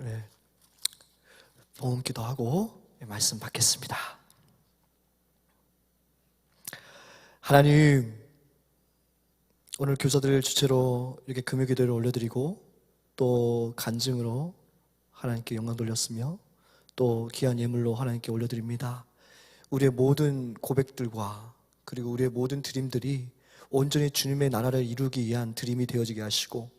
오늘 복음 기도하고 말씀 받겠습니다. 하나님, 오늘 교사들 주체로 이렇게 금요 기도를 올려드리고 또 간증으로 하나님께 영광 돌렸으며 또 귀한 예물로 하나님께 올려드립니다. 우리의 모든 고백들과 그리고 우리의 모든 드림들이 온전히 주님의 나라를 이루기 위한 드림이 되어지게 하시고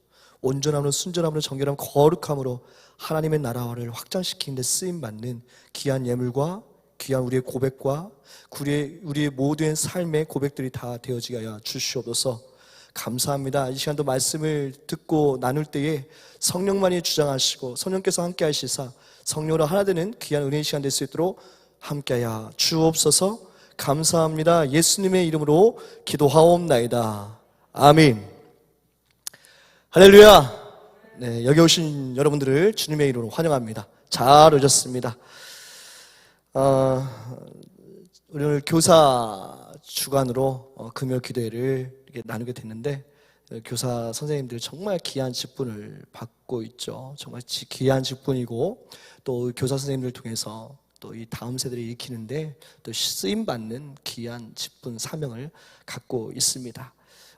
온전함으로 순전함으로 정결함 거룩함으로 하나님의 나라를 확장시키는 데 쓰임받는 귀한 예물과 귀한 우리의 고백과 우리의 모든 삶의 고백들이 다 되어지게 하여 주시옵소서. 감사합니다. 이 시간도 말씀을 듣고 나눌 때에 성령만이 주장하시고 성령께서 함께 하시사 성령으로 하나 되는 귀한 은혜의 시간 될 수 있도록 함께하여 주옵소서. 감사합니다. 예수님의 이름으로 기도하옵나이다. 아멘. 할렐루야. 네, 여기 오신 여러분들을 주님의 이름으로 환영합니다. 잘 오셨습니다. 오늘 교사 주간으로 금요 기도회를 이렇게 나누게 됐는데 교사 선생님들 정말 귀한 직분을 받고 있죠. 정말 귀한 직분이고 또 교사 선생님들 통해서 또 이 다음 세대를 일으키는데 또 쓰임받는 귀한 직분 사명을 갖고 있습니다.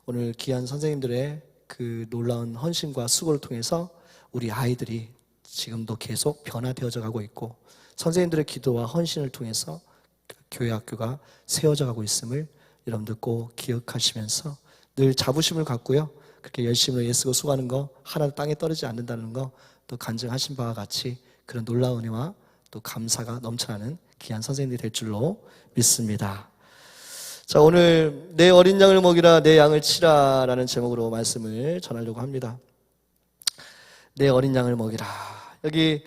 오늘 귀한 선생님들의 그 놀라운 헌신과 수고를 통해서 우리 아이들이 지금도 계속 변화되어져 가고 있고 선생님들의 기도와 헌신을 통해서 교회 학교가 세워져 가고 있음을 여러분들 꼭 기억하시면서 늘 자부심을 갖고요, 그렇게 열심히 애쓰고 수고하는 거 하나도 땅에 떨어지지 않는다는 거 또 간증하신 바와 같이 그런 놀라운 은혜와 또 감사가 넘쳐나는 귀한 선생님들이 될 줄로 믿습니다. 자, 오늘 내 어린 양을 먹이라 내 양을 치라 라는 제목으로 말씀을 전하려고 합니다. 내 어린 양을 먹이라. 여기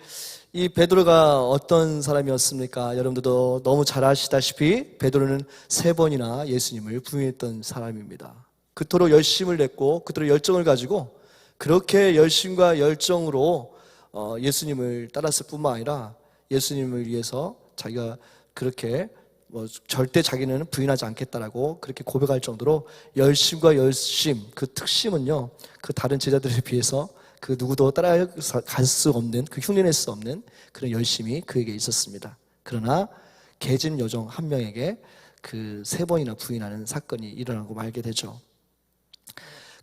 이 베드로가 어떤 사람이었습니까? 여러분들도 너무 잘 아시다시피 베드로는 3번이나 예수님을 부인했던 사람입니다. 그토록 열심을 냈고 그토록 열정을 가지고 그렇게 열심과 열정으로 예수님을 따랐을 뿐만 아니라 예수님을 위해서 자기가 그렇게 절대 자기는 부인하지 않겠다라고 그렇게 고백할 정도로 열심과 열심, 그 특심은요, 그 다른 제자들에 비해서 그 누구도 따라갈 수 없는, 그 흉내낼 수 없는 그런 열심이 그에게 있었습니다. 그러나 계진 여종 한 명에게 그 3번이나 부인하는 사건이 일어나고 말게 되죠.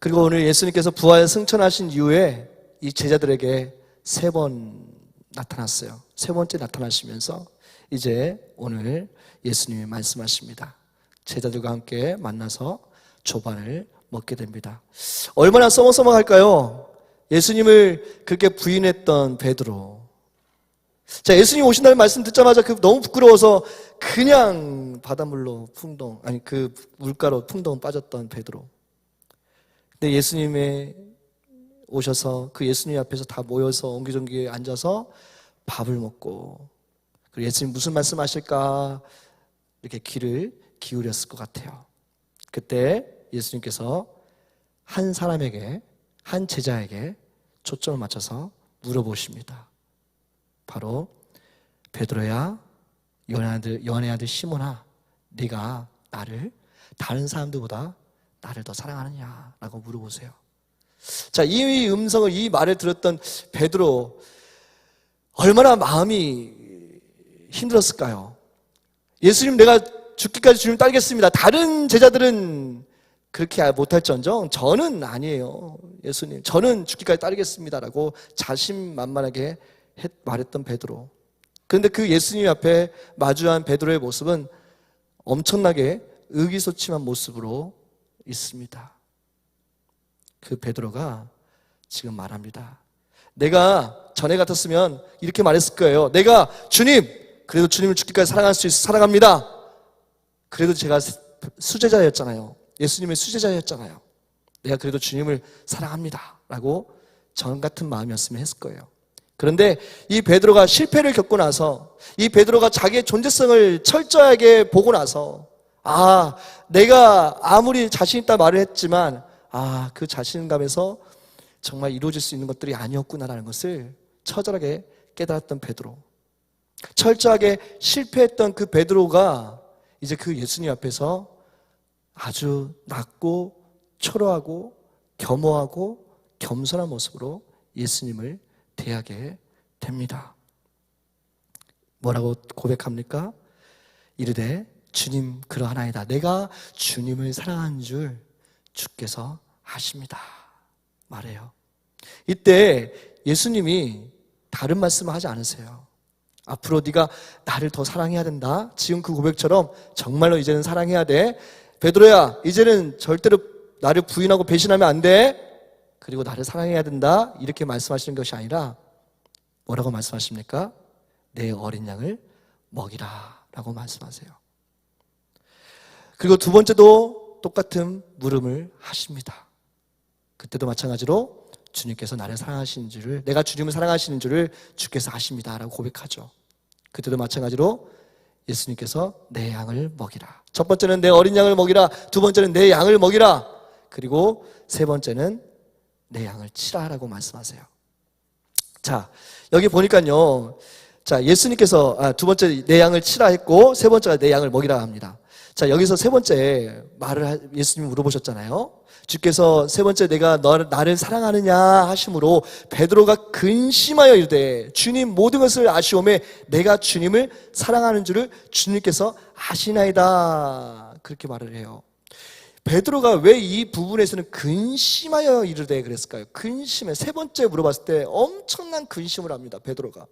그리고 오늘 예수님께서 부활 승천하신 이후에 이 제자들에게 3번 나타났어요. 3번째 나타나시면서 이제 오늘 예수님이 말씀하십니다. 제자들과 함께 만나서 조반을 먹게 됩니다. 얼마나 써먹할까요? 예수님을 그렇게 부인했던 베드로. 자, 예수님 오신다는 말씀 듣자마자 너무 부끄러워서 그냥 바닷물로 그 물가로 풍덩 빠졌던 베드로. 근데 예수님의 오셔서 그 예수님 앞에서 다 모여서 옹기종기 앉아서 밥을 먹고, 그리고 예수님 무슨 말씀하실까 이렇게 귀를 기울였을 것 같아요. 그때 예수님께서 한 사람에게, 한 제자에게 초점을 맞춰서 물어보십니다. 바로 베드로야, 요한의 아들 시몬아, 네가 나를 다른 사람들보다 나를 더 사랑하느냐? 라고 물어보세요. 자, 이 음성을, 이 말을 들었던 베드로 얼마나 마음이 힘들었을까요? 예수님, 내가 죽기까지 주님 따르겠습니다. 다른 제자들은 그렇게 못할지언정 저는 아니에요. 예수님, 저는 죽기까지 따르겠습니다라고 자신만만하게 말했던 베드로. 그런데 그 예수님 앞에 마주한 베드로의 모습은 엄청나게 의기소침한 모습으로 있습니다. 그 베드로가 지금 말합니다. 내가 전에 같았으면 이렇게 말했을 거예요. 내가 주님, 그래도 주님을 죽기까지 사랑할 수 있어 사랑합니다. 그래도 제가 수제자였잖아요. 예수님의 수제자였잖아요. 내가 그래도 주님을 사랑합니다 라고 전 같은 마음이었으면 했을 거예요. 그런데 이 베드로가 실패를 겪고 나서, 이 베드로가 자기의 존재성을 철저하게 보고 나서, 내가 아무리 자신 있다 말을 했지만 그 자신감에서 정말 이루어질 수 있는 것들이 아니었구나라는 것을 처절하게 깨달았던 베드로. 철저하게 실패했던 그 베드로가 이제 그 예수님 앞에서 아주 낮고 초라하고 겸허하고 겸손한 모습으로 예수님을 대하게 됩니다. 뭐라고 고백합니까? 이르되 주님 그러하나이다. 내가 주님을 사랑하는 줄 주께서 아십니다. 말해요. 이때 예수님이 다른 말씀을 하지 않으세요. 앞으로 네가 나를 더 사랑해야 된다. 지금 그 고백처럼 정말로 이제는 사랑해야 돼. 베드로야, 이제는 절대로 나를 부인하고 배신하면 안 돼. 그리고 나를 사랑해야 된다. 이렇게 말씀하시는 것이 아니라 뭐라고 말씀하십니까? 내 어린 양을 먹이라 라고 말씀하세요. 그리고 두 번째도 똑같은 물음을 하십니다. 그때도 마찬가지로 주님께서 나를 사랑하시는 줄을, 내가 주님을 사랑하시는 줄을 주께서 아십니다 라고 고백하죠. 그때도 마찬가지로 예수님께서 내 양을 먹이라. 첫 번째는 내 어린 양을 먹이라. 두 번째는 내 양을 먹이라. 그리고 세 번째는 내 양을 치라 라고 말씀하세요. 자, 여기 보니까요, 자, 예수님께서 두 번째 내 양을 치라 했고 세 번째가 내 양을 먹이라 합니다. 자, 여기서 세 번째 말을 예수님이 물어보셨잖아요. 주께서 세 번째 내가 나를 사랑하느냐 하심으로 베드로가 근심하여 이르되 주님 모든 것을 아시오매 내가 주님을 사랑하는 줄을 주님께서 아시나이다. 그렇게 말을 해요. 베드로가 왜 이 부분에서는 근심하여 이르되 그랬을까요? 근심해. 세 번째 물어봤을 때 엄청난 근심을 합니다. 베드로가.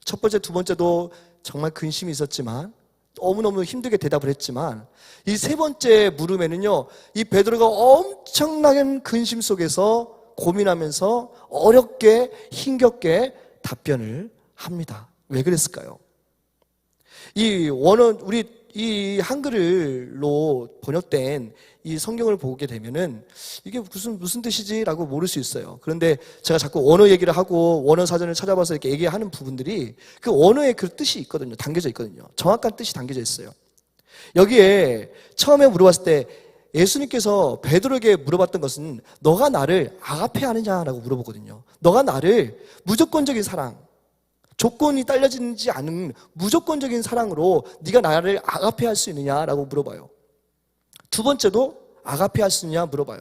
첫 번째, 두 번째도 정말 근심이 있었지만 너무너무 힘들게 대답을 했지만 이 세 번째 물음에는요, 이 베드로가 엄청난 근심 속에서 고민하면서 어렵게 힘겹게 답변을 합니다. 왜 그랬을까요? 이 한글로 번역된 이 성경을 보게 되면은 이게 무슨 뜻이지라고 모를 수 있어요. 그런데 제가 자꾸 원어 얘기를 하고 원어 사전을 찾아봐서 이렇게 얘기하는 부분들이 그 원어에 그 뜻이 있거든요. 담겨져 있거든요. 정확한 뜻이 담겨져 있어요. 여기에 처음에 물어봤을 때 예수님께서 베드로에게 물어봤던 것은 너가 나를 아가페하느냐라고 물어보거든요. 너가 나를 무조건적인 사랑, 조건이 딸려지지 않은 무조건적인 사랑으로 네가 나를 아가페할 수 있느냐라고 물어봐요. 두 번째도 아가페할 수 있느냐 물어봐요.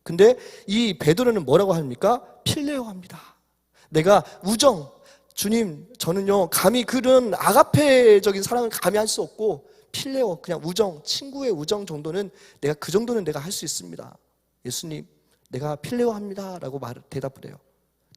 근데 이 베드로는 뭐라고 합니까? 필레오 합니다. 내가 우정, 주님 저는요 감히 그런 아가페적인 사랑을 감히 할 수 없고 필레오, 그냥 우정, 친구의 우정 정도는 내가 그 정도는 내가 할 수 있습니다. 예수님 내가 필레오 합니다 라고 대답을 해요.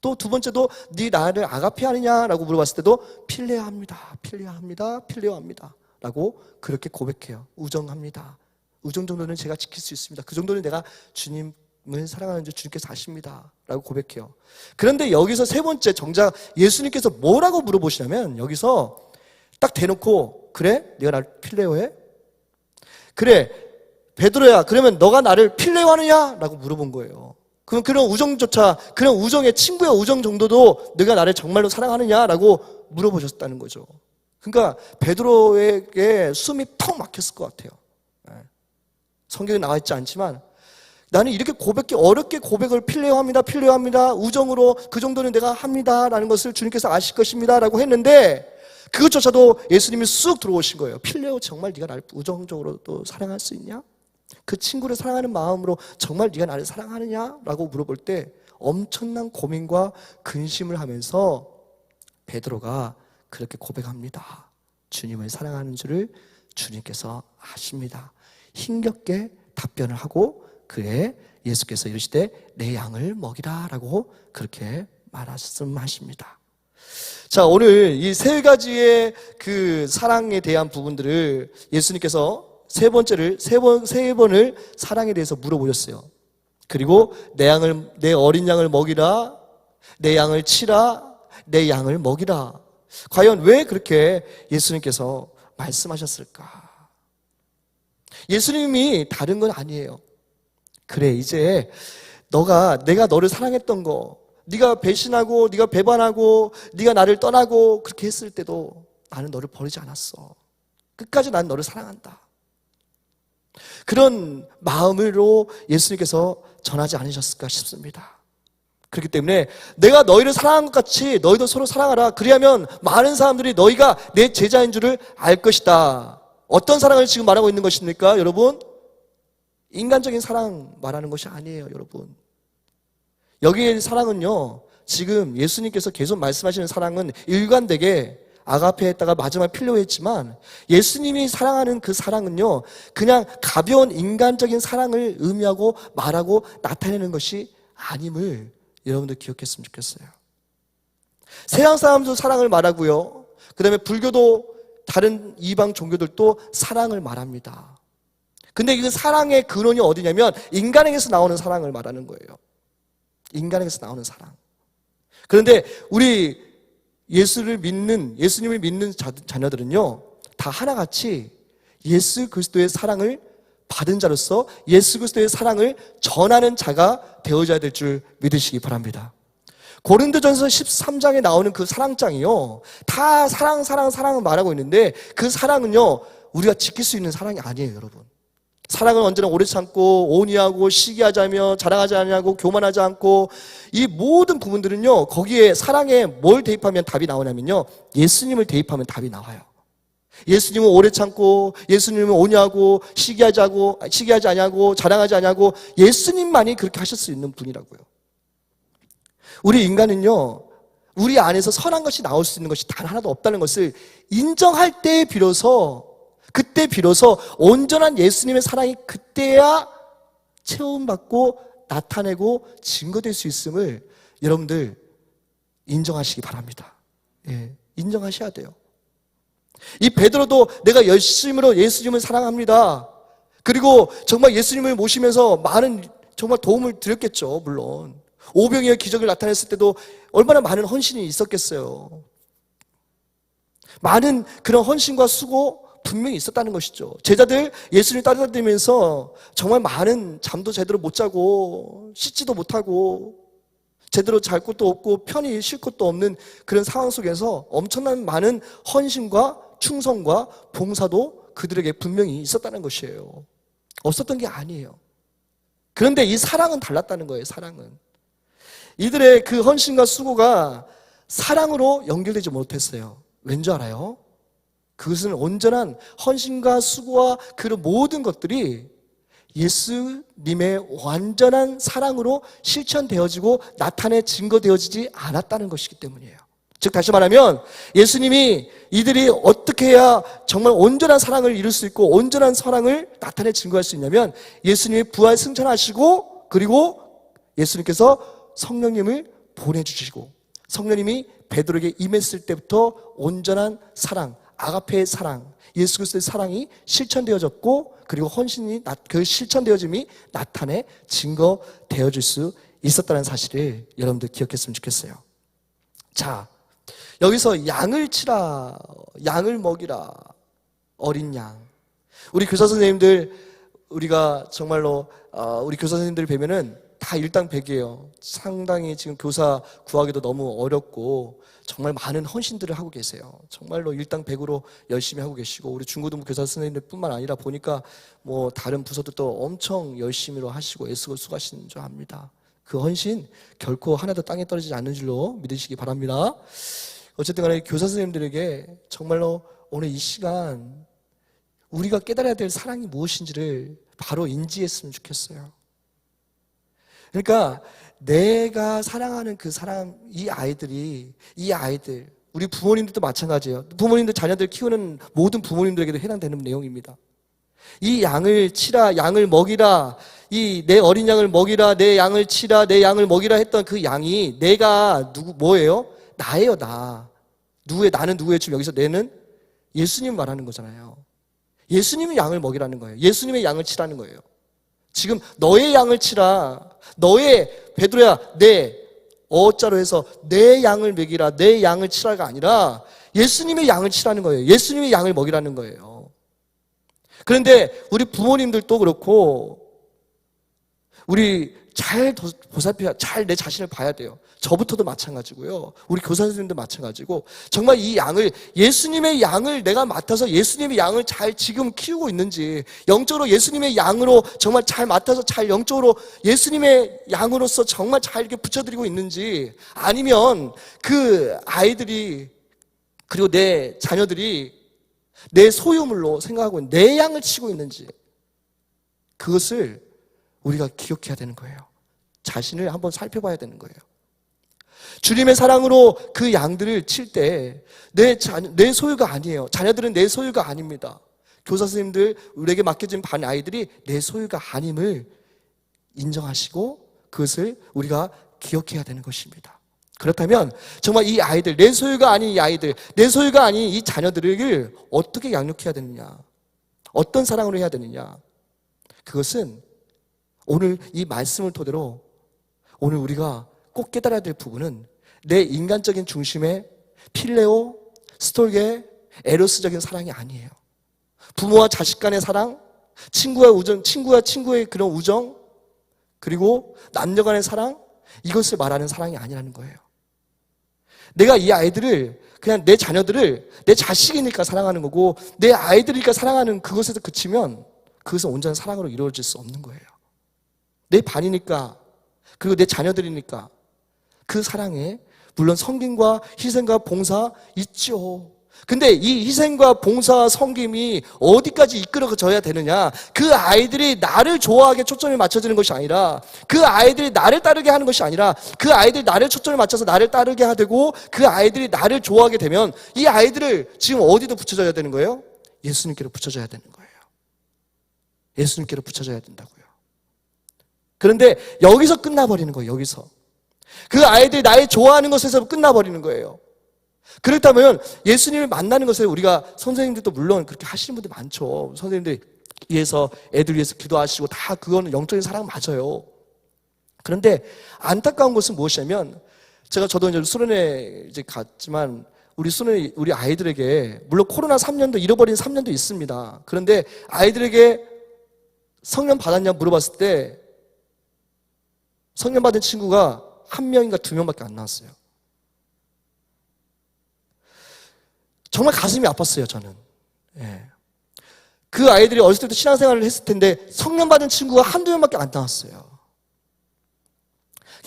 또 두 번째도 네 나를 아가페하느냐라고 물어봤을 때도 필레오합니다. 필레오합니다. 필레오합니다 라고 그렇게 고백해요. 우정합니다. 우정 정도는 제가 지킬 수 있습니다. 그 정도는 내가 주님을 사랑하는 줄 주님께서 아십니다 라고 고백해요. 그런데 여기서 세 번째 정작 예수님께서 뭐라고 물어보시냐면 여기서 딱 대놓고 그래? 네가 나를 필레오해? 그래 베드로야 그러면 너가 나를 필레오하느냐? 라고 물어본 거예요. 그럼 그런 우정조차, 그런 우정의 친구의 우정 정도도 네가 나를 정말로 사랑하느냐라고 물어보셨다는 거죠. 그러니까 베드로에게 숨이 턱 막혔을 것 같아요. 성경에 나와 있지 않지만 나는 이렇게 어렵게 고백을 필레오합니다. 우정으로 그 정도는 내가 합니다라는 것을 주님께서 아실 것입니다라고 했는데 그것조차도 예수님이 쑥 들어오신 거예요. 필레오 정말 네가 나를 우정적으로도 사랑할 수 있냐? 그 친구를 사랑하는 마음으로 정말 네가 나를 사랑하느냐라고 물어볼 때 엄청난 고민과 근심을 하면서 베드로가 그렇게 고백합니다. 주님을 사랑하는 줄을 주님께서 아십니다. 힘겹게 답변을 하고 그에 예수께서 이르시되 내 양을 먹이라 라고 그렇게 말씀하십니다. 자, 오늘 이 세 가지의 그 사랑에 대한 부분들을 예수님께서 세 번을 사랑에 대해서 물어보셨어요. 그리고 내 어린 양을 먹이라, 내 양을 치라, 내 양을 먹이라. 과연 왜 그렇게 예수님께서 말씀하셨을까? 예수님이 다른 건 아니에요. 그래, 이제 내가 너를 사랑했던 거, 네가 배신하고, 네가 배반하고, 네가 나를 떠나고 그렇게 했을 때도 나는 너를 버리지 않았어. 끝까지 난 너를 사랑한다. 그런 마음으로 예수님께서 전하지 않으셨을까 싶습니다. 그렇기 때문에 내가 너희를 사랑한 것 같이 너희도 서로 사랑하라. 그리하면 많은 사람들이 너희가 내 제자인 줄을 알 것이다. 어떤 사랑을 지금 말하고 있는 것입니까, 여러분? 인간적인 사랑 말하는 것이 아니에요, 여러분. 여기의 사랑은요, 지금 예수님께서 계속 말씀하시는 사랑은 일관되게 아가페에다가 마지막 필요로 했지만 예수님이 사랑하는 그 사랑은요, 그냥 가벼운 인간적인 사랑을 의미하고 말하고 나타내는 것이 아님을 여러분들 기억했으면 좋겠어요. 세상 사람도 사랑을 말하고요, 그 다음에 불교도 다른 이방 종교들도 사랑을 말합니다. 근데 그 사랑의 근원이 어디냐면 인간에게서 나오는 사랑을 말하는 거예요. 인간에게서 나오는 사랑. 그런데 우리 예수님을 믿는 자녀들은요, 다 하나같이 예수 그리스도의 사랑을 받은 자로서 예수 그리스도의 사랑을 전하는 자가 되어져야 될 줄 믿으시기 바랍니다. 고린도전서 13장에 나오는 그 사랑장이요, 다 사랑을 말하고 있는데 그 사랑은요, 우리가 지킬 수 있는 사랑이 아니에요, 여러분. 사랑은 언제나 오래 참고 온유하고 시기하자며 자랑하지 않냐고 교만하지 않고, 이 모든 부분들은요, 거기에 사랑에 뭘 대입하면 답이 나오냐면요, 예수님을 대입하면 답이 나와요. 예수님은 오래 참고, 예수님은 온유하고 시기하지 않냐고 자랑하지 않냐고, 예수님만이 그렇게 하실 수 있는 분이라고요. 우리 인간은요, 우리 안에서 선한 것이 나올 수 있는 것이 단 하나도 없다는 것을 인정할 때 그때 비로소 온전한 예수님의 사랑이 그때야 체험받고 나타내고 증거될 수 있음을 여러분들 인정하시기 바랍니다. 예, 인정하셔야 돼요. 이 베드로도 내가 열심으로 예수님을 사랑합니다. 그리고 정말 예수님을 모시면서 많은 정말 도움을 드렸겠죠, 물론. 오병이어 기적을 나타냈을 때도 얼마나 많은 헌신이 있었겠어요. 많은 그런 헌신과 수고 분명히 있었다는 것이죠. 제자들 예수님을 따라다니면서 정말 많은 잠도 제대로 못 자고 씻지도 못하고 제대로 잘 곳도 없고 편히 쉴 곳도 없는 그런 상황 속에서 엄청난 많은 헌신과 충성과 봉사도 그들에게 분명히 있었다는 것이에요. 없었던 게 아니에요. 그런데 이 사랑은 달랐다는 거예요. 사랑은 이들의 그 헌신과 수고가 사랑으로 연결되지 못했어요. 왠지 알아요? 그것은 온전한 헌신과 수고와 그런 모든 것들이 예수님의 완전한 사랑으로 실천되어지고 나타내 증거되어지지 않았다는 것이기 때문이에요. 즉 다시 말하면 예수님이 이들이 어떻게 해야 정말 온전한 사랑을 이룰 수 있고 온전한 사랑을 나타내 증거할 수 있냐면, 예수님이 부활 승천하시고 그리고 예수님께서 성령님을 보내주시고 성령님이 베드로에게 임했을 때부터 온전한 사랑, 아가페의 사랑, 예수 그리스도의 사랑이 실천되어졌고, 그리고 헌신이 그 실천되어짐이 나타내 증거되어질 수 있었다는 사실을 여러분들 기억했으면 좋겠어요. 자, 여기서 양을 치라, 양을 먹이라, 어린 양. 우리 교사 선생님들, 우리가 정말로 우리 교사 선생님들 뵈면은 다 일당백이에요. 상당히 지금 교사 구하기도 너무 어렵고 정말 많은 헌신들을 하고 계세요. 정말로 일당백으로 열심히 하고 계시고, 우리 중고등부 교사 선생님들 뿐만 아니라 보니까 뭐 다른 부서들도 엄청 열심히로 하시고 애쓰고 수고하시는 줄 압니다. 그 헌신 결코 하나도 땅에 떨어지지 않는 줄로 믿으시기 바랍니다. 어쨌든 간에 교사 선생님들에게 정말로 오늘 이 시간 우리가 깨달아야 될 사랑이 무엇인지를 바로 인지했으면 좋겠어요. 그러니까 내가 사랑하는 그 사람, 이 아이들, 우리 부모님들도 마찬가지예요. 부모님들 자녀들 키우는 모든 부모님들에게도 해당되는 내용입니다. 이 양을 치라, 양을 먹이라, 이 내 어린 양을 먹이라, 내 양을 치라, 내 양을 먹이라 했던 그 양이 내가 뭐예요? 나예요, 나. 나는 누구예요? 지금 여기서 내는 예수님 말하는 거잖아요. 예수님의 양을 먹이라는 거예요. 예수님의 양을 치라는 거예요. 지금 너의 양을 치라, 너의, 베드로야, 내 어자로 해서 내 양을 먹이라, 내 양을 치라가 아니라 예수님의 양을 치라는 거예요. 예수님의 양을 먹이라는 거예요. 그런데 우리 부모님들도 그렇고 우리 잘 보살펴야, 잘 내 자신을 봐야 돼요. 저부터도 마찬가지고요. 우리 교사 선생님도 마찬가지고, 정말 이 양을, 예수님의 양을 내가 맡아서 예수님의 양을 잘 지금 키우고 있는지, 영적으로 예수님의 양으로 정말 잘 맡아서 잘 영적으로 예수님의 양으로서 정말 잘 이렇게 붙여드리고 있는지, 아니면 그 아이들이 그리고 내 자녀들이 내 소유물로 생각하고 내 양을 치고 있는지, 그것을 우리가 기억해야 되는 거예요. 자신을 한번 살펴봐야 되는 거예요. 주님의 사랑으로 그 양들을 칠 때 내 소유가 아니에요. 자녀들은 내 소유가 아닙니다. 교사 선생님들, 우리에게 맡겨진 반 아이들이 내 소유가 아님을 인정하시고 그것을 우리가 기억해야 되는 것입니다. 그렇다면 정말 이 아이들, 내 소유가 아닌 이 아이들, 내 소유가 아닌 이 자녀들을 어떻게 양육해야 되느냐, 어떤 사랑으로 해야 되느냐, 그것은 오늘 이 말씀을 토대로 오늘 우리가 꼭 깨달아야 될 부분은 내 인간적인 중심의 필레오, 스톨게, 에로스적인 사랑이 아니에요. 부모와 자식 간의 사랑, 친구와 우정, 친구와 친구의 그런 우정, 그리고 남녀 간의 사랑, 이것을 말하는 사랑이 아니라는 거예요. 내가 이 아이들을, 그냥 내 자녀들을 내 자식이니까 사랑하는 거고 내 아이들이니까 사랑하는 그것에서 그치면 그것은 온전한 사랑으로 이루어질 수 없는 거예요. 내 반이니까, 그리고 내 자녀들이니까 그 사랑에 물론 섬김과 희생과 봉사 있죠. 근데 이 희생과 봉사와 섬김이 어디까지 이끌어져야 되느냐, 그 아이들이 나를 좋아하게 초점이 맞춰지는 것이 아니라, 그 아이들이 나를 따르게 하는 것이 아니라, 그 아이들이 나를 초점을 맞춰서 나를 따르게 하되고 그 아이들이 나를 좋아하게 되면 이 아이들을 지금 어디도 붙여줘야 되는 거예요? 예수님께로 붙여줘야 되는 거예요. 예수님께로 붙여줘야 된다고요. 그런데 여기서 끝나버리는 거예요. 여기서 그 아이들이 나의 좋아하는 것에서 끝나버리는 거예요. 그렇다면 예수님을 만나는 것을 우리가, 선생님들도 물론 그렇게 하시는 분들 많죠. 선생님들이 위해서, 애들 위해서 기도하시고 다 그거는 영적인 사랑 맞아요. 그런데 안타까운 것은 무엇이냐면, 저도 이제 수련회 이제 갔지만 우리 아이들에게, 물론 코로나 3년도 잃어버린 3년도 있습니다. 그런데 아이들에게 성령 받았냐 물어봤을 때 성령 받은 친구가 1명인가 2명밖에 안 나왔어요. 정말 가슴이 아팠어요, 저는. 예. 그 아이들이 어렸을 때부터 신앙생활을 했을 텐데 성령 받은 친구가 1-2명밖에 안 나왔어요.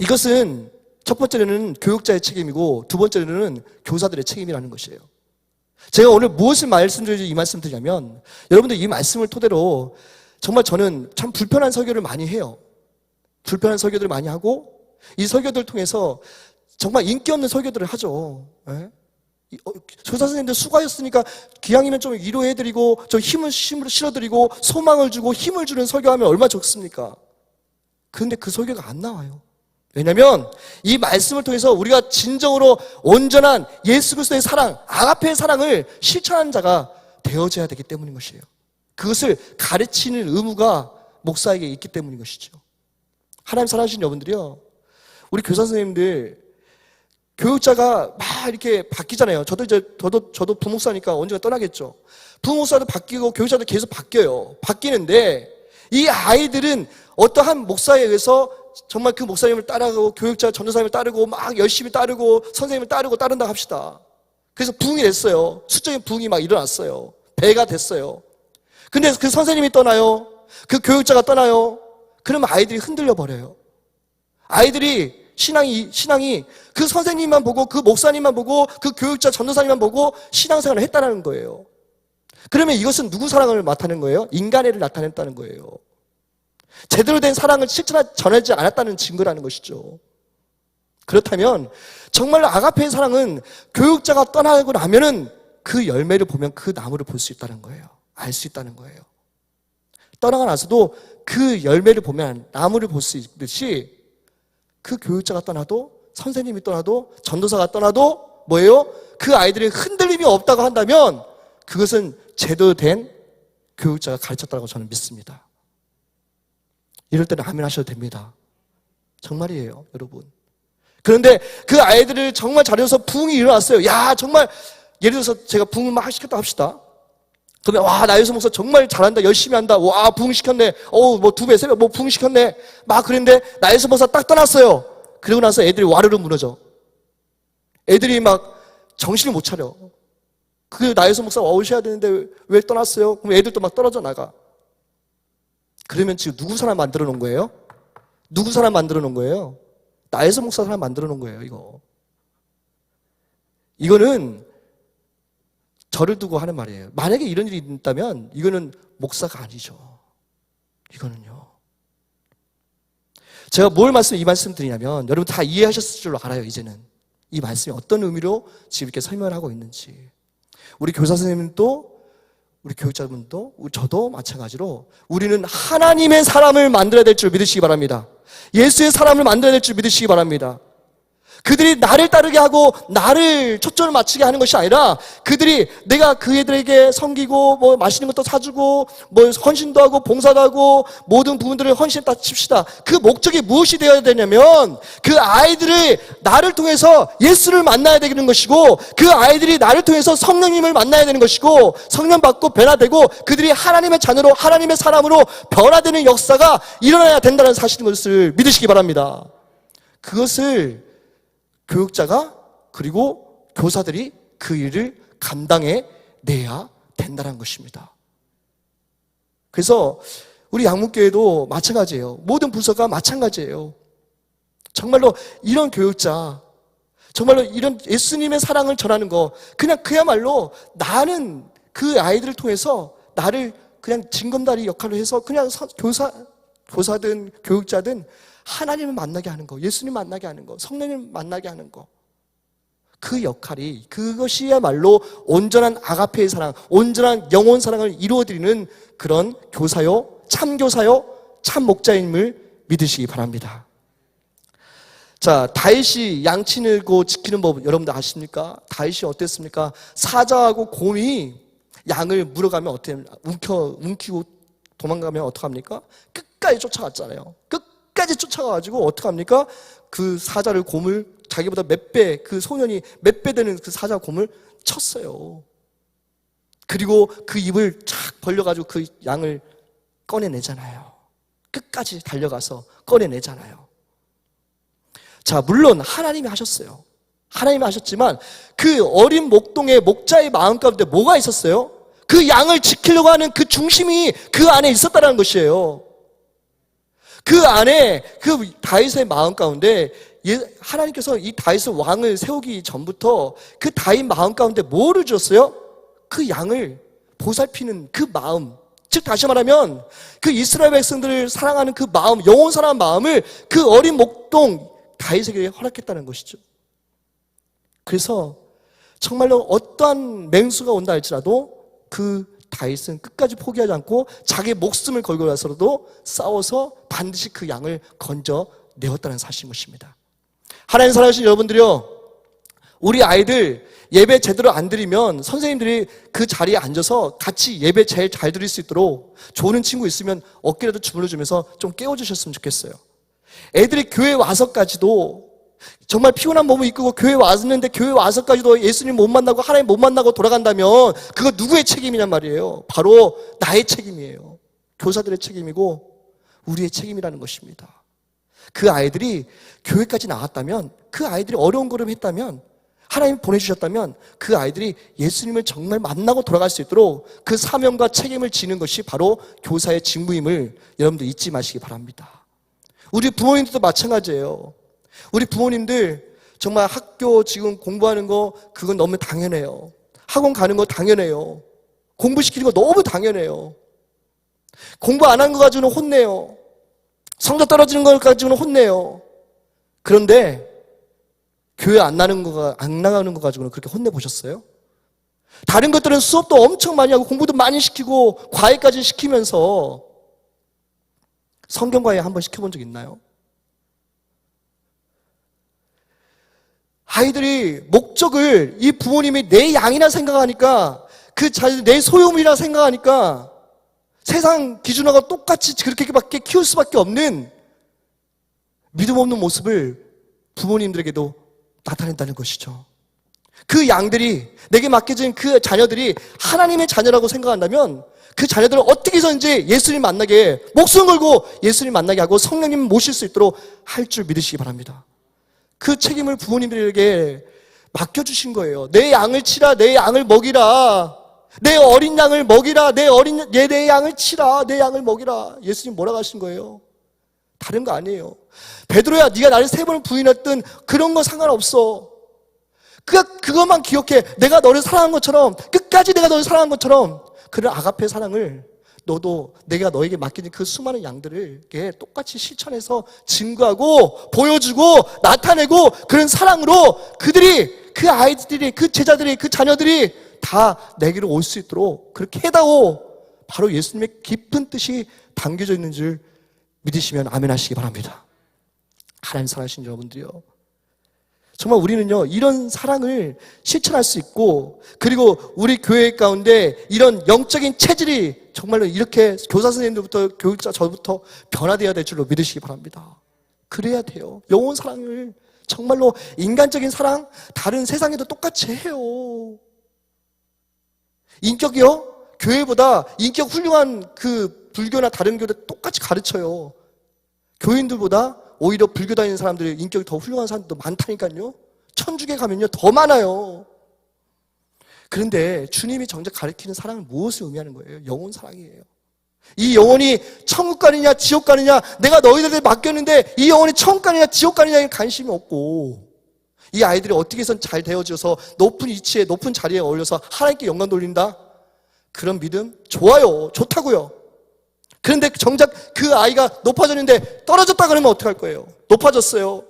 이것은 첫 번째로는 교육자의 책임이고 두 번째로는 교사들의 책임이라는 것이에요. 제가 오늘 무엇을 말씀드리지 이 말씀 드리냐면, 여러분들 이 말씀을 토대로 정말 저는 참 불편한 설교를 많이 해요. 불편한 설교들을 많이 하고 이 설교들을 통해서 정말 인기 없는 설교들을 하죠. 예? 교사 선생님들 수고하셨으니까 기왕이면 좀 위로해드리고 좀 힘을 실어드리고 소망을 주고 힘을 주는 설교하면 얼마나 좋습니까? 그런데 그 설교가 안 나와요. 왜냐하면 이 말씀을 통해서 우리가 진정으로 온전한 예수 그리스도의 사랑, 아가페의 사랑을 실천하는 자가 되어져야 되기 때문인 것이에요. 그것을 가르치는 의무가 목사에게 있기 때문인 것이죠. 하나님 사랑하시는 여러분들이요, 우리 교사 선생님들, 교육자가 막 이렇게 바뀌잖아요. 저도 부목사니까 언젠가 떠나겠죠. 부목사도 바뀌고 교육자도 계속 바뀌어요. 바뀌는데 이 아이들은 어떠한 목사에 의해서 정말 그 목사님을 따라가고 교육자, 전도사님을 따르고 막 열심히 따르고 선생님을 따른다 합시다. 그래서 부흥이 됐어요. 수적인 부흥이 막 일어났어요. 배가 됐어요. 근데 그 선생님이 떠나요. 그 교육자가 떠나요. 그러면 아이들이 흔들려 버려요. 아이들이 신앙이 그 선생님만 보고, 그 목사님만 보고, 그 교육자, 전도사님만 보고 신앙생활을 했다는 거예요. 그러면 이것은 누구 사랑을 나타낸 거예요? 인간애를 나타냈다는 거예요. 제대로 된 사랑을 전하지 않았다는 증거라는 것이죠. 그렇다면 정말로 아가페의 사랑은 교육자가 떠나고 나면은 그 열매를 보면 그 나무를 볼 수 있다는 거예요. 알 수 있다는 거예요. 떠나고 나서도 그 열매를 보면 나무를 볼 수 있듯이 그 교육자가 떠나도, 선생님이 떠나도, 전도사가 떠나도 뭐예요? 그 아이들이 흔들림이 없다고 한다면 그것은 제대로 된 교육자가 가르쳤다고 저는 믿습니다. 이럴 때는 아멘 하셔도 됩니다. 정말이에요, 여러분. 그런데 그 아이들을 정말 잘해서 부흥이 일어났어요. 야, 정말 예를 들어서 제가 부흥을 막 시켰다 합시다. 그러면 와, 나유서 목사 정말 잘한다, 열심히 한다, 와, 부흥시켰네, 뭐 2배, 3배, 뭐 부흥시켰네, 막 그랬는데 나유서 목사 딱 떠났어요. 그러고 나서 애들이 와르르 무너져. 애들이 막 정신을 못 차려. 그 나유서 목사 오셔야 되는데 왜 떠났어요? 그럼 애들도 막 떨어져 나가. 그러면 지금 누구 사람 만들어 놓은 거예요? 누구 사람 만들어 놓은 거예요? 나유서 목사 사람 만들어 놓은 거예요, 이거. 이거는 저를 두고 하는 말이에요. 만약에 이런 일이 있다면 이거는 목사가 아니죠. 이거는요. 제가 이 말씀 드리냐면 여러분 다 이해하셨을 줄로 알아요, 이제는. 이 말씀이 어떤 의미로 지금 이렇게 설명을 하고 있는지. 우리 교사 선생님도, 우리 교육자분도, 저도 마찬가지로 우리는 하나님의 사람을 만들어야 될 줄 믿으시기 바랍니다. 예수의 사람을 만들어야 될 줄 믿으시기 바랍니다. 그들이 나를 따르게 하고 나를 초점을 맞추게 하는 것이 아니라, 그들이 내가 그 애들에게 섬기고 뭐 맛있는 것도 사주고 뭐 헌신도 하고 봉사도 하고 모든 부분들을 헌신했다 칩시다. 그 목적이 무엇이 되어야 되냐면, 그 아이들이 나를 통해서 예수를 만나야 되는 것이고, 그 아이들이 나를 통해서 성령님을 만나야 되는 것이고, 성령 받고 변화되고 그들이 하나님의 자녀로, 하나님의 사람으로 변화되는 역사가 일어나야 된다는 사실을 믿으시기 바랍니다. 그것을 교육자가, 그리고 교사들이 그 일을 감당해 내야 된다는 것입니다. 그래서 우리 양문교회도 마찬가지예요. 모든 부서가 마찬가지예요. 정말로 이런 교육자, 정말로 이런 예수님의 사랑을 전하는 거, 그냥 그야말로 나는 그 아이들을 통해서 나를 그냥 징검다리 역할을 해서 그냥 교사든 교육자든 하나님을 만나게 하는 거, 예수님 만나게 하는 거, 성령님 만나게 하는 거, 그 역할이, 그것이야말로 온전한 아가페의 사랑, 온전한 영혼 사랑을 이루어드리는 그런 교사요, 참 목자임을 믿으시기 바랍니다. 자, 다윗이 양 치고 지키는 법 여러분들 아십니까? 다윗이 어땠습니까? 사자하고 곰이 양을 물어가면 어떻게 움키고 도망가면 어떡합니까? 끝까지 쫓아갔잖아요. 끝까지 쫓아가가지고 어떡합니까? 그 사자를, 곰을 자기보다 몇 배, 그 소년이 몇 배 되는 그 사자 곰을 쳤어요. 그리고 그 입을 착 벌려가지고 그 양을 꺼내내잖아요. 끝까지 달려가서 꺼내내잖아요. 자, 물론 하나님이 하셨어요. 하나님이 하셨지만 그 어린 목동의 목자의 마음 가운데 뭐가 있었어요? 그 양을 지키려고 하는 그 중심이 그 안에 있었다는 것이에요. 그 안에 그 다윗의 마음 가운데 하나님께서 이 다윗의 왕을 세우기 전부터 그 다윗 마음 가운데 뭐를 줬어요? 그 양을 보살피는 그 마음, 즉 다시 말하면 그 이스라엘 백성들을 사랑하는 그 마음, 영혼 사랑하는 마음을 그 어린 목동 다윗에게 허락했다는 것이죠. 그래서 정말로 어떠한 맹수가 온다 할지라도 그 다윗은 끝까지 포기하지 않고 자기 목숨을 걸고 나서도 싸워서 반드시 그 양을 건져내었다는 사실인 것입니다. 하나님 사랑하신 여러분들이요, 우리 아이들 예배 제대로 안 드리면 선생님들이 그 자리에 앉아서 같이 예배 제일 잘 드릴 수 있도록 좋은 친구 있으면 어깨라도 주물러주면서 좀 깨워주셨으면 좋겠어요. 애들이 교회 와서까지도 정말 피곤한 몸을 이끌고 교회 왔는데 교회 와서까지도 예수님 못 만나고 하나님 못 만나고 돌아간다면 그거 누구의 책임이냔 말이에요. 바로 나의 책임이에요. 교사들의 책임이고 우리의 책임이라는 것입니다. 그 아이들이 교회까지 나왔다면, 그 아이들이 어려운 걸음 했다면, 하나님 보내주셨다면 그 아이들이 예수님을 정말 만나고 돌아갈 수 있도록 그 사명과 책임을 지는 것이 바로 교사의 직무임을 여러분들 잊지 마시기 바랍니다. 우리 부모님들도 마찬가지예요. 우리 부모님들 정말 학교 지금 공부하는 거 그건 너무 당연해요. 학원 가는 거 당연해요. 공부시키는 거 너무 당연해요. 공부 안 한 거 가지고는 혼내요. 성적 떨어지는 거 가지고는 혼내요. 그런데 교회 안 나가는 거 가지고는 그렇게 혼내보셨어요? 다른 것들은 수업도 엄청 많이 하고 공부도 많이 시키고 과외까지 시키면서 성경 과외 한번 시켜본 적 있나요? 아이들이 목적을 이 부모님이 내 양이라 생각하니까, 그 자녀들 내 소유물이라 생각하니까 세상 기준하고 똑같이 그렇게밖에 키울 수밖에 없는 믿음 없는 모습을 부모님들에게도 나타낸다는 것이죠. 그 양들이, 내게 맡겨진 그 자녀들이 하나님의 자녀라고 생각한다면 그 자녀들을 어떻게 해서든지 예수님 만나게, 목숨 걸고 예수님 만나게 하고 성령님 모실 수 있도록 할 줄 믿으시기 바랍니다. 그 책임을 부모님들에게 맡겨주신 거예요. 내 양을 치라, 내 양을 먹이라, 내 어린 양을 먹이라, 내 양을 치라, 내 양을 먹이라. 예수님 뭐라고 하신 거예요? 다른 거 아니에요. 베드로야, 네가 나를 3번 부인했던 그런 거 상관없어. 그것만 기억해. 내가 너를 사랑한 것처럼, 끝까지 내가 너를 사랑한 것처럼 그런 아가페 사랑을 너도 내가 너에게 맡긴 그 수많은 양들을 똑같이 실천해서 증거하고 보여주고 나타내고 그런 사랑으로 그들이, 그 아이들이, 그 제자들이, 그 자녀들이 다 내게로 올 수 있도록 그렇게 해다오. 바로 예수님의 깊은 뜻이 담겨져 있는 줄 믿으시면 아멘 하시기 바랍니다. 하나님 사랑하신 여러분들이요, 정말 우리는요 이런 사랑을 실천할 수 있고, 그리고 우리 교회 가운데 이런 영적인 체질이 정말로 이렇게 교사 선생님들부터 교육자 저부터 변화되어야 될 줄로 믿으시기 바랍니다. 그래야 돼요. 영혼 사랑을 정말로 인간적인 사랑 다른 세상에도 똑같이 해요. 인격이요, 교회보다 인격 훌륭한 그 불교나 다른 교도 똑같이 가르쳐요. 교인들보다 오히려 불교 다니는 사람들이 인격이 더 훌륭한 사람들도 많다니까요. 천주교 가면요 더 많아요. 그런데 주님이 정작 가르치는 사랑은 무엇을 의미하는 거예요? 영혼 사랑이에요. 이 영혼이 천국 가느냐 지옥 가느냐, 내가 너희들에게 맡겼는데 이 영혼이 천국 가느냐 지옥 가느냐에 관심이 없고, 이 아이들이 어떻게 해서 잘 되어져서 높은 위치에 높은 자리에 어울려서 하나님께 영광 돌린다? 그런 믿음 좋아요. 좋다고요. 그런데 정작 그 아이가 높아졌는데 떨어졌다 그러면 어떡할 거예요? 높아졌어요.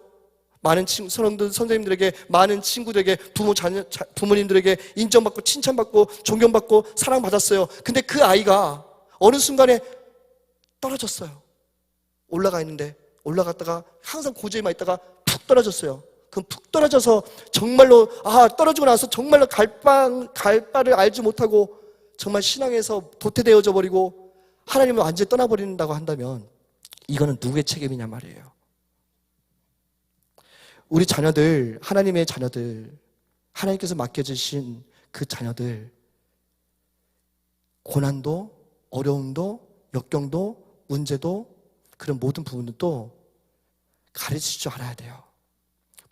많은 선생님들에게, 많은 친구들에게, 부모님들에게 인정받고 칭찬받고 존경받고 사랑받았어요. 근데 그 아이가 어느 순간에 떨어졌어요. 올라가 있는데, 올라갔다가 항상 고지에만 있다가 푹 떨어졌어요. 그럼 푹 떨어져서 정말로 떨어지고 나서 정말로 갈 바를 알지 못하고 정말 신앙에서 도태되어져 버리고 하나님을 완전히 떠나버린다고 한다면 이거는 누구의 책임이냐 말이에요. 우리 자녀들, 하나님의 자녀들, 하나님께서 맡겨주신 그 자녀들, 고난도, 어려움도, 역경도, 문제도, 그런 모든 부분도 가르칠 줄 알아야 돼요.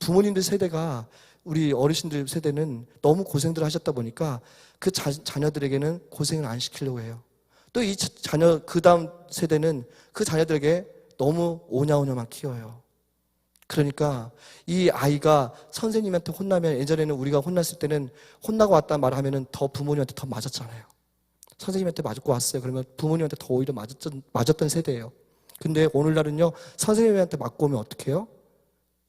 부모님들 세대가, 우리 어르신들 세대는 너무 고생들을 하셨다 보니까 그 자녀들에게는 고생을 안 시키려고 해요. 또 이 자녀, 그 다음 세대는 그 자녀들에게 너무 오냐오냐만 키워요. 그러니까 이 아이가 선생님한테 혼나면, 예전에는 우리가 혼났을 때는 혼나고 왔다는 말을 하면은 더 부모님한테 더 맞았잖아요. 선생님한테 맞고 왔어요. 그러면 부모님한테 더 오히려 맞았던 세대예요. 근데 오늘날은요, 선생님한테 맞고 오면 어떻게 해요?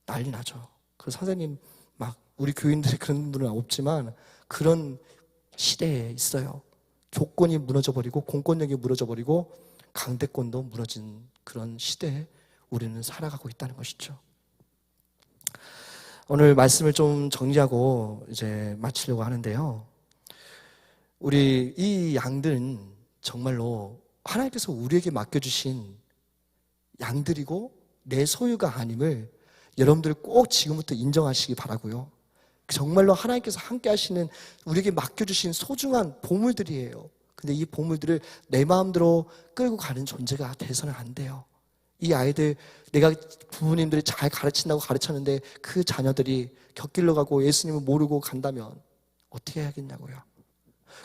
난리 나죠. 그래서 선생님 막, 우리 교인들이 그런 분은 없지만 그런 시대에 있어요. 교권이 무너져버리고 공권력이 무너져버리고 강대권도 무너진 그런 시대에 우리는 살아가고 있다는 것이죠. 오늘 말씀을 좀 정리하고 이제 마치려고 하는데요, 우리 이 양들은 정말로 하나님께서 우리에게 맡겨주신 양들이고 내 소유가 아님을 여러분들 꼭 지금부터 인정하시기 바라고요. 정말로 하나님께서 함께 하시는, 우리에게 맡겨주신 소중한 보물들이에요. 근데 이 보물들을 내 마음대로 끌고 가는 존재가 돼서는 안 돼요. 이 아이들, 내가 부모님들이 잘 가르친다고 가르쳤는데 그 자녀들이 곁길로 가고 예수님을 모르고 간다면 어떻게 해야겠냐고요.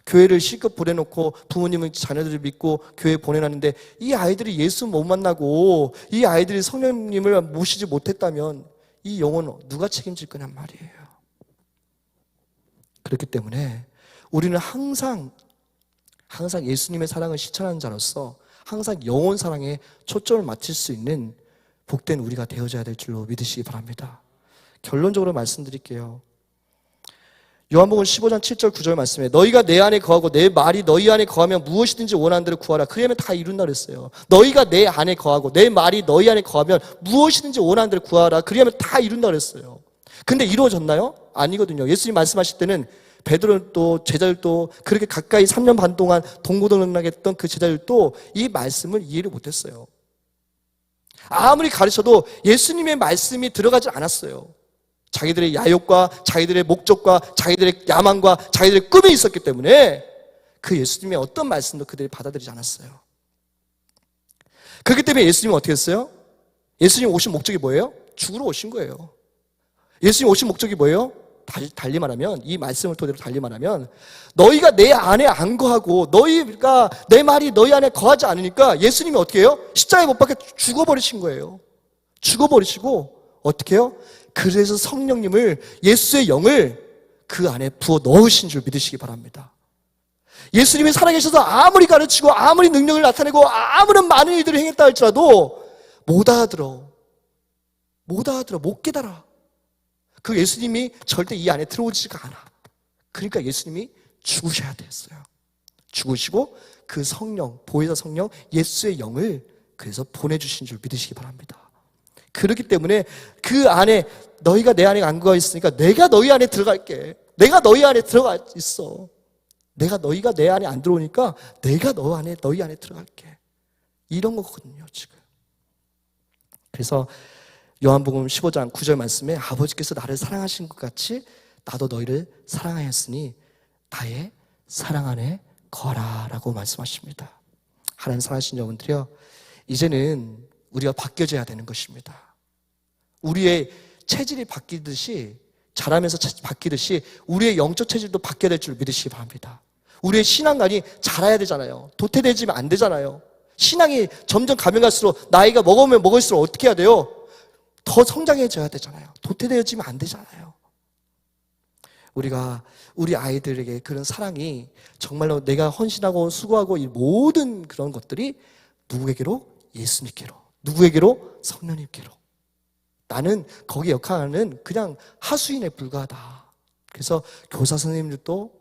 교회를 실컷 보내놓고 부모님은 자녀들을 믿고 교회에 보내놨는데 이 아이들이 예수 못 만나고 이 아이들이 성령님을 모시지 못했다면 이 영혼 누가 책임질 거냔 말이에요. 그렇기 때문에 우리는 항상 예수님의 사랑을 실천하는 자로서 항상 영혼 사랑에 초점을 맞출 수 있는 복된 우리가 되어져야 될 줄로 믿으시기 바랍니다. 결론적으로 말씀드릴게요. 요한복음 15장 7절 9절 말씀에 너희가 내 안에 거하고 내 말이 너희 안에 거하면 무엇이든지 원하는 대로 구하라. 그러면 다 이룬다 그랬어요. 너희가 내 안에 거하고 내 말이 너희 안에 거하면 무엇이든지 원하는 대로 구하라. 그러면 다 이룬다 그랬어요. 근데 이루어졌나요? 아니거든요. 예수님 말씀하실 때는 베드로도 제자들도 그렇게 가까이 3년 반 동안 동고동락했던 그 제자들도 이 말씀을 이해를 못했어요. 아무리 가르쳐도 예수님의 말씀이 들어가지 않았어요. 자기들의 야욕과 자기들의 목적과 자기들의 야망과 자기들의 꿈이 있었기 때문에 그 예수님의 어떤 말씀도 그들이 받아들이지 않았어요. 그렇기 때문에 예수님은 어떻게 했어요? 예수님 오신 목적이 뭐예요? 죽으러 오신 거예요. 예수님 오신 목적이 뭐예요? 달리 말하면, 이 말씀을 토대로 달리 말하면, 너희가 내 안에 안 거하고 너희가 내 말이 너희 안에 거하지 않으니까 예수님이 어떻게 해요? 십자가에 못 박혀 죽어버리신 거예요. 죽어버리시고 어떻게 해요? 그래서 성령님을, 예수의 영을 그 안에 부어 넣으신 줄 믿으시기 바랍니다. 예수님이 살아계셔서 아무리 가르치고 아무리 능력을 나타내고 아무런 많은 일들을 행했다 할지라도 못 알아들어, 못 깨달아. 그 예수님이 절대 이 안에 들어오지가 않아. 그러니까 예수님이 죽으셔야 됐어요. 죽으시고 그 성령, 보혜사 성령, 예수의 영을 그래서 보내주신 줄 믿으시기 바랍니다. 그렇기 때문에 그 안에, 너희가 내 안에 안거가 있으니까 내가 너희 안에 들어갈게. 내가 너희 안에 들어가 있어. 너희가 내 안에 안 들어오니까 내가 너희 안에 들어갈게. 이런 거거든요, 지금. 그래서 요한복음 15장 9절 말씀에 아버지께서 나를 사랑하신 것 같이 나도 너희를 사랑하였으니 나의 사랑 안에 거라라고 말씀하십니다. 하나님 사랑하신 여러분들이요, 이제는 우리가 바뀌어져야 되는 것입니다. 우리의 체질이 바뀌듯이, 자라면서 바뀌듯이 우리의 영적 체질도 바뀌어야 될 줄 믿으시기 바랍니다. 우리의 신앙관이 자라야 되잖아요. 도태되지면 안 되잖아요. 신앙이 점점 가면 갈수록, 나이가 먹으면 먹을수록 어떻게 해야 돼요? 더 성장해져야 되잖아요. 도태되어지면 안 되잖아요. 우리가 우리 아이들에게 그런 사랑이 정말로 내가 헌신하고 수고하고 이 모든 그런 것들이 누구에게로? 예수님께로. 누구에게로? 성령님께로. 나는 거기 역할하는 그냥 하수인에 불과하다. 그래서 교사 선생님들도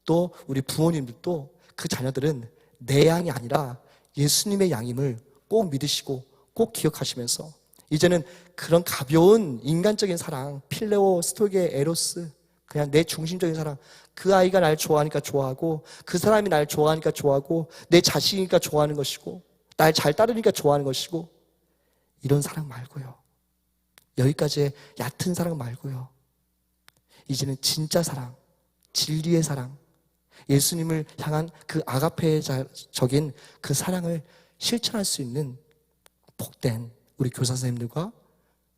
또 우리 부모님들도 그 자녀들은 내 양이 아니라 예수님의 양임을 꼭 믿으시고 꼭 기억하시면서 이제는 그런 가벼운 인간적인 사랑, 필레오, 스토게, 에로스, 그냥 내 중심적인 사랑, 그 아이가 날 좋아하니까 좋아하고 그 사람이 날 좋아하니까 좋아하고 내 자식이니까 좋아하는 것이고 날 잘 따르니까 좋아하는 것이고, 이런 사랑 말고요, 여기까지의 얕은 사랑 말고요, 이제는 진짜 사랑, 진리의 사랑, 예수님을 향한 그 아가페적인 그 사랑을 실천할 수 있는 복된 우리 교사 선생님들과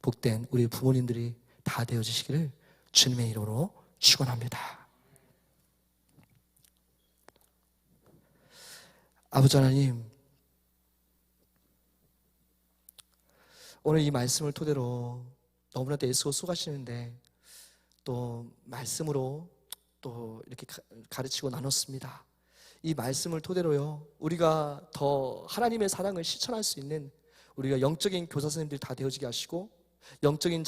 복된 우리 부모님들이 다 되어주시기를 주님의 이름으로 축원합니다. 아버지 하나님, 오늘 이 말씀을 토대로 너무나도 애쓰고 수고하시는데 또 말씀으로 또 이렇게 가르치고 나눴습니다. 이 말씀을 토대로요, 우리가 더 하나님의 사랑을 실천할 수 있는 우리가 영적인 교사 선생님들이 다 되어지게 하시고 영적인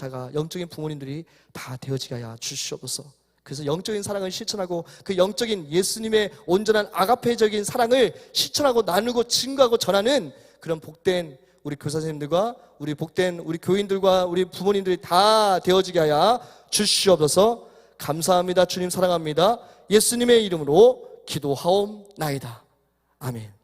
부모님들이 다 되어지게 하여 주시옵소서. 그래서 영적인 사랑을 실천하고 그 영적인 예수님의 온전한 아가페적인 사랑을 실천하고 나누고 증거하고 전하는 그런 복된 우리 교사 선생님들과 우리 복된 우리 교인들과 우리 부모님들이 다 되어지게 하여 주시옵소서. 감사합니다. 주님 사랑합니다. 예수님의 이름으로 기도하옵나이다. 아멘.